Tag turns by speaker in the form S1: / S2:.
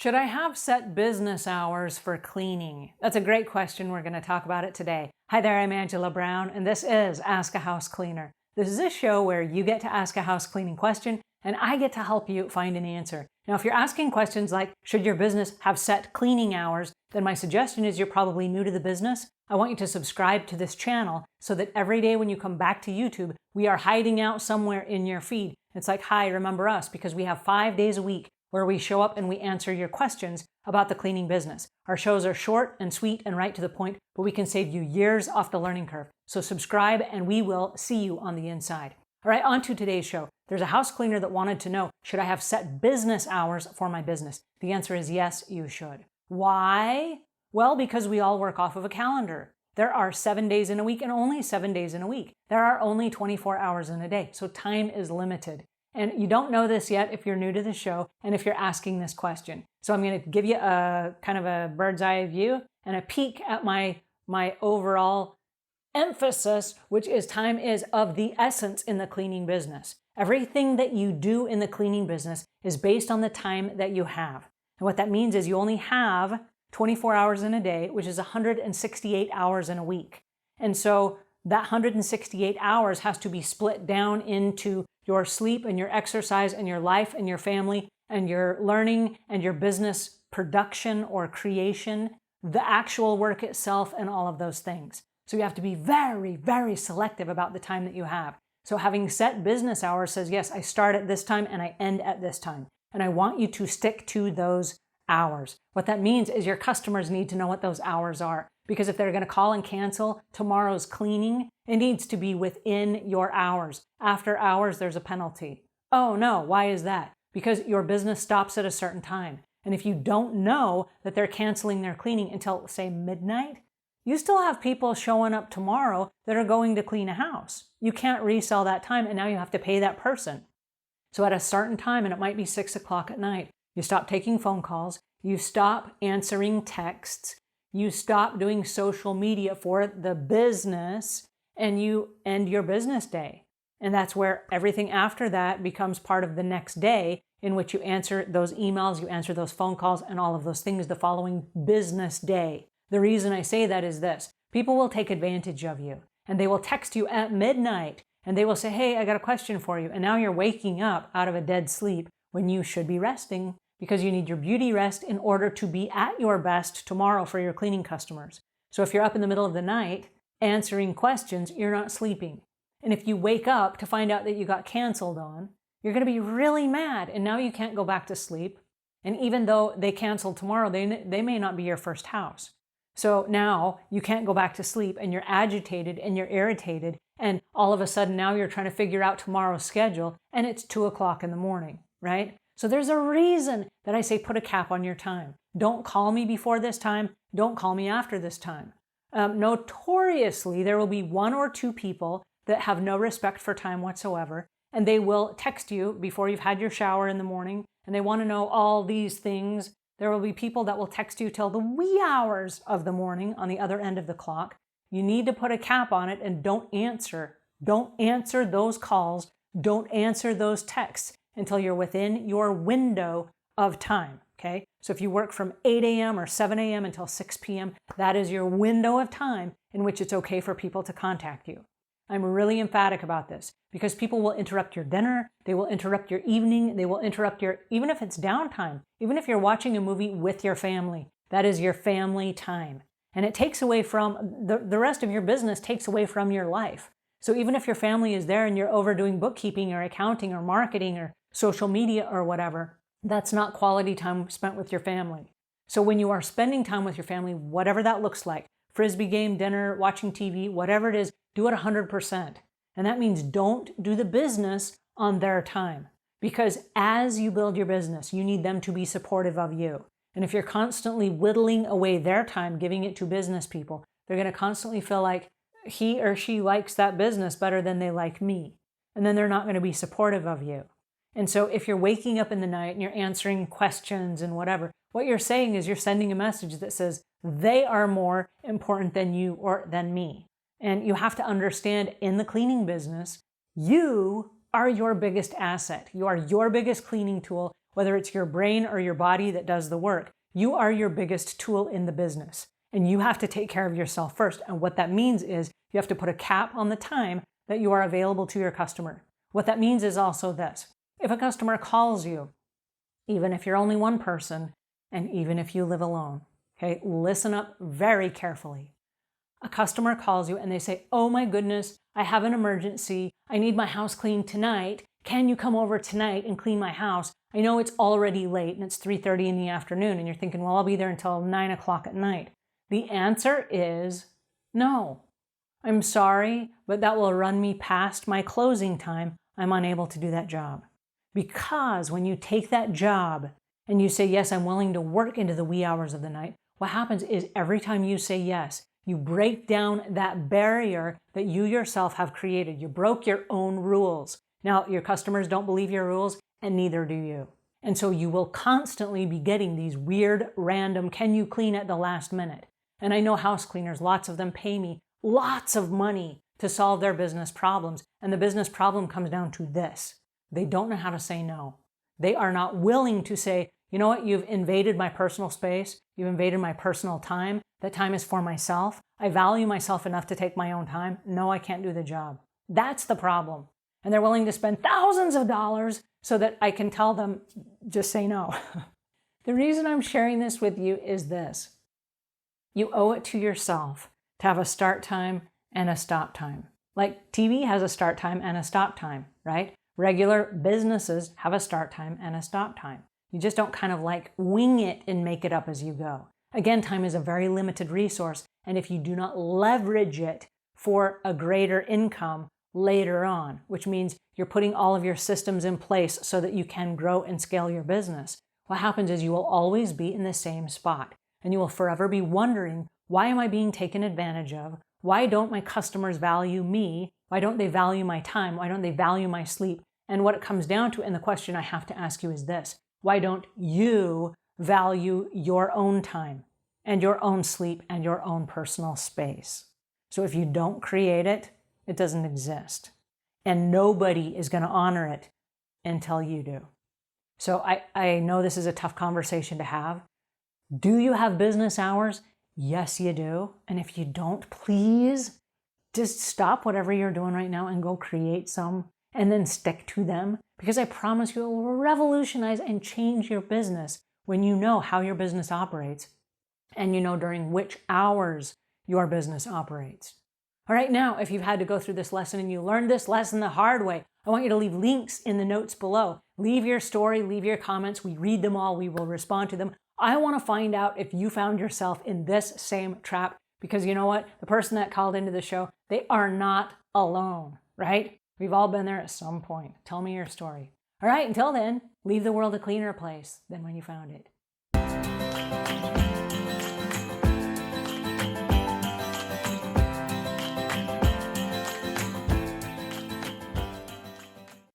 S1: Should I have set business hours for cleaning? That's a great question. We're going to talk about it today. Hi there, I'm Angela Brown, and this is Ask a House Cleaner. This is a show where you get to ask a house cleaning question, and I get to help you find an answer. Now, if you're asking questions like, should your business have set cleaning hours, then my suggestion is you're probably new to the business. I want you to subscribe to this channel so that every day when you come back to YouTube, we are hiding out somewhere in your feed. It's like, hi, remember us, because we have 5 days a week where we show up and we answer your questions about the cleaning business. Our shows are short and sweet and right to the point, but we can save you years off the learning curve. So subscribe and we will see you on the inside. All right, on to today's show. There's a house cleaner that wanted to know, should I have set business hours for my business? The answer is yes, you should. Why? Well, because we all work off of a calendar. There are 7 days in a week and only 7 days in a week. There are only 24 hours in a day, so time is limited. And you don't know this yet if you're new to the show and if you're asking this question. So I'm going to give you a kind of a bird's eye view and a peek at my overall emphasis, which is time is of the essence in the cleaning business. Everything that you do in the cleaning business is based on the time that you have. And what that means is you only have 24 hours in a day, which is 168 hours in a week. And so that 168 hours has to be split down into your sleep and your exercise and your life and your family and your learning and your business production or creation, the actual work itself and all of those things. So you have to be very, very selective about the time that you have. So having set business hours says, yes, I start at this time and I end at this time. And I want you to stick to those hours. What that means is your customers need to know what those hours are. Because if they're going to call and cancel tomorrow's cleaning, it needs to be within your hours. After hours, there's a penalty. Oh no, why is that? Because your business stops at a certain time. And if you don't know that they're canceling their cleaning until, say, midnight, you still have people showing up tomorrow that are going to clean a house. You can't resell that time, and now you have to pay that person. So at a certain time, and it might be 6 o'clock at night, you stop taking phone calls, you stop answering texts, you stop doing social media for the business, and you end your business day. And that's where everything after that becomes part of the next day, in which you answer those emails, you answer those phone calls, and all of those things the following business day. The reason I say that is this: people will take advantage of you, and they will text you at midnight, and they will say, hey, I got a question for you. And now you're waking up out of a dead sleep when you should be resting, because you need your beauty rest in order to be at your best tomorrow for your cleaning customers. So if you're up in the middle of the night answering questions, you're not sleeping. And if you wake up to find out that you got canceled on, you're going to be really mad, and now you can't go back to sleep. And even though they canceled tomorrow, they may not be your first house. So now you can't go back to sleep, and you're agitated and you're irritated, and all of a sudden now you're trying to figure out tomorrow's schedule, and it's 2 o'clock in the morning, right? So there's a reason that I say put a cap on your time. Don't call me before this time. Don't call me after this time. Notoriously, there will be 1 or 2 people that have no respect for time whatsoever, and they will text you before you've had your shower in the morning, and they want to know all these things. There will be people that will text you till the wee hours of the morning on the other end of the clock. You need to put a cap on it and don't answer. Don't answer those calls. Don't answer those texts until you're within your window of time, okay? So if you work from 8 a.m. or 7 a.m. until 6 p.m., that is your window of time in which it's okay for people to contact you. I'm really emphatic about this because people will interrupt your dinner, they will interrupt your evening, they will interrupt even if it's downtime, even if you're watching a movie with your family, that is your family time. And it takes away from, the rest of your business takes away from your life. So even if your family is there and you're overdoing bookkeeping or accounting or marketing or social media or whatever, that's not quality time spent with your family. So when you are spending time with your family, whatever that looks like, Frisbee game, dinner, watching TV, whatever it is, do it 100%. And that means don't do the business on their time. Because as you build your business, you need them to be supportive of you. And if you're constantly whittling away their time, giving it to business people, they're going to constantly feel like he or she likes that business better than they like me. And then they're not going to be supportive of you. And so if you're waking up in the night and you're answering questions and whatever, what you're saying is you're sending a message that says they are more important than you or than me. And you have to understand in the cleaning business, you are your biggest asset. You are your biggest cleaning tool. whether it's your brain or your body that does the work. You are your biggest tool in the business, and you have to take care of yourself first. And what that means is you have to put a cap on the time that you are available to your customer. What that means is also this. If a customer calls you, even if you're only one person, and even if you live alone, okay, listen up very carefully. A customer calls you and they say, oh my goodness, I have an emergency. I need my house cleaned tonight. Can you come over tonight and clean my house? I know it's already late and it's 3:30 in the afternoon, and you're thinking, well, I'll be there until 9 o'clock at night. The answer is no. I'm sorry, but that will run me past my closing time. I'm unable to do that job. Because when you take that job and you say, yes, I'm willing to work into the wee hours of the night, what happens is every time you say yes, you break down that barrier that you yourself have created. You broke your own rules. Now, your customers don't believe your rules, and neither do you. And so you will constantly be getting these weird, random, can you clean at the last minute? And I know house cleaners, lots of them pay me lots of money to solve their business problems. And the business problem comes down to this. They don't know how to say no. They are not willing to say, you know what, you've invaded my personal space. You've invaded my personal time. That time is for myself. I value myself enough to take my own time. No, I can't do the job. That's the problem. And they're willing to spend thousands of dollars so that I can tell them, just say no. The reason I'm sharing this with you is this. You owe it to yourself to have a start time and a stop time. Like TV has a start time and a stop time, right? Regular businesses have a start time and a stop time. You just don't kind of like wing it and make it up as you go. Again, time is a very limited resource, and if you do not leverage it for a greater income later on, which means you're putting all of your systems in place so that you can grow and scale your business, what happens is you will always be in the same spot, and you will forever be wondering, why am I being taken advantage of? Why don't my customers value me? Why don't they value my time? Why don't they value my sleep? And what it comes down to, and the question I have to ask you is this: why don't you value your own time and your own sleep and your own personal space? So if you don't create it, it doesn't exist. And nobody is going to honor it until you do. So I know this is a tough conversation to have. Do you have business hours? Yes, you do. And if you don't, please just stop whatever you're doing right now and go create some, and then stick to them. Because I promise you it will revolutionize and change your business when you know how your business operates and you know during which hours your business operates. All right, now, if you've had to go through this lesson and you learned this lesson the hard way, I want you to leave links in the notes below. Leave your story, leave your comments. We read them all. We will respond to them. I want to find out if you found yourself in this same trap, because you know what? The person that called into the show, they are not alone, right? We've all been there at some point. Tell me your story. All right, until then, leave the world a cleaner place than when you found it.